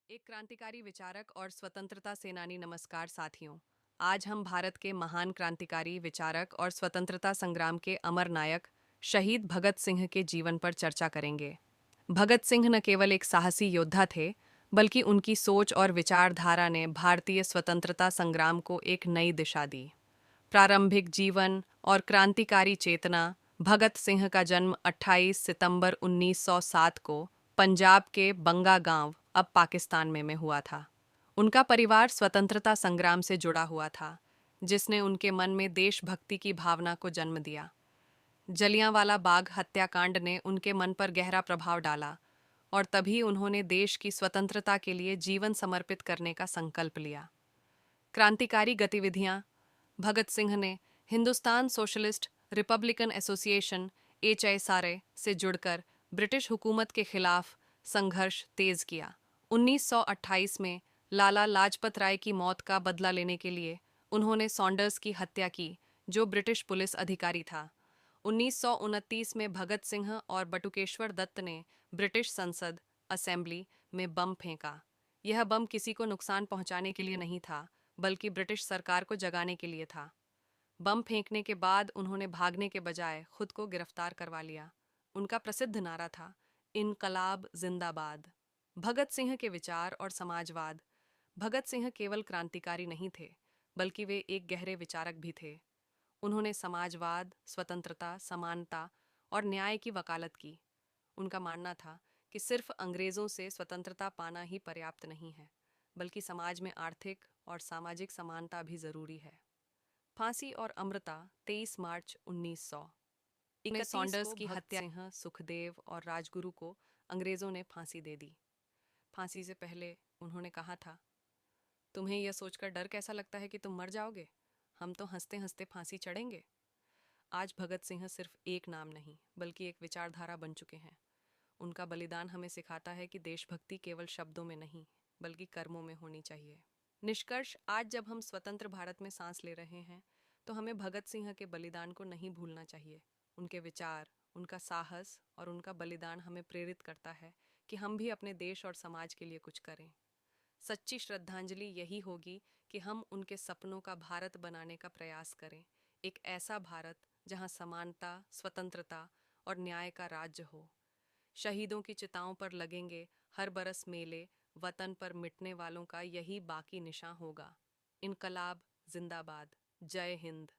एक क्रांतिकारी विचारक और स्वतंत्रता सेनानी। नमस्कार साथियों। आज हम भारत के महान क्रांतिकारी विचारक और स्वतंत्रता संग्राम के अमर नायक शहीद भगत सिंह के जीवन पर चर्चा करेंगे। भगत सिंह न केवल एक साहसी योद्धा थे, बल्कि उनकी सोच और विचारधारा ने भारतीय स्वतंत्रता संग्राम को एक नई दिशा दी। प्रारंभिक जीवन और क्रांतिकारी चेतना। भगत सिंह का जन्म 28 सितंबर 1907 को पंजाब के बंगा गांव, अब पाकिस्तान में हुआ था। उनका परिवार स्वतंत्रता संग्राम से जुड़ा हुआ था, जिसने उनके मन में देशभक्ति की भावना को जन्म दिया। जलियांवाला बाग हत्याकांड ने उनके मन पर गहरा प्रभाव डाला और तभी उन्होंने देश की स्वतंत्रता के लिए जीवन समर्पित करने का संकल्प लिया। क्रांतिकारी गतिविधियां। भगत सिंह ने Hindustan socialist Republican association (HSRA) से जुड़कर ब्रिटिश हुकूमत के खिलाफ संघर्ष तेज किया। 1928 में लाला लाजपत राय की मौत का बदला लेने के लिए उन्होंने सॉन्डर्स की हत्या की, जो ब्रिटिश पुलिस अधिकारी था। 1929 में भगत सिंह और बटुकेश्वर दत्त ने ब्रिटिश संसद असेंबली में बम फेंका। यह बम किसी को नुकसान पहुंचाने के लिए नहीं था, बल्कि ब्रिटिश सरकार को जगाने के लिए था। बम फेंकने के बाद उन्होंने भागने के बजाय खुद को गिरफ्तार करवा लिया। उनका प्रसिद्ध नारा था, इनकलाब जिंदाबाद। भगत सिंह के विचार और समाजवाद। भगत सिंह केवल क्रांतिकारी नहीं थे, बल्कि वे एक गहरे विचारक भी थे। उन्होंने समाजवाद, स्वतंत्रता, समानता और न्याय की वकालत की। उनका मानना था कि सिर्फ अंग्रेजों से स्वतंत्रता पाना ही पर्याप्त नहीं है, बल्कि समाज में आर्थिक और सामाजिक समानता भी जरूरी है। फांसी और अमृता। 23 मार्च 1900 में सॉन्डर्स की हत्या। सिंह, सुखदेव और राजगुरु को अंग्रेजों ने फांसी दे दी। फांसी से पहले उन्होंने कहा था, तुम्हें यह सोचकर डर कैसा लगता है कि तुम मर जाओगे? हम तो हंसते हंसते फांसी चढ़ेंगे। आज भगत सिंह सिर्फ एक नाम नहीं, बल्कि एक विचारधारा बन चुके हैं। उनका बलिदान हमें सिखाता है कि देशभक्ति केवल शब्दों में नहीं, बल्कि कर्मों में होनी चाहिए। निष्कर्ष, आज जब हम स्वतंत्र भारत में सांस ले रहे हैं, तो हमें भगत सिंह के बलिदान को नहीं भूलना चाहिए। उनके विचार, उनका साहस और उनका बलिदान हमें प्रेरित करता है कि हम भी अपने देश और समाज के लिए कुछ करें। सच्ची श्रद्धांजलि यही होगी कि हम उनके सपनों का भारत बनाने का प्रयास करें, एक ऐसा भारत जहां समानता, स्वतंत्रता और न्याय का राज्य हो। शहीदों की चिताओं पर लगेंगे हर बरस मेले, वतन पर मिटने वालों का यही बाकी निशान होगा। इनकलाब जिंदाबाद। जय हिंद।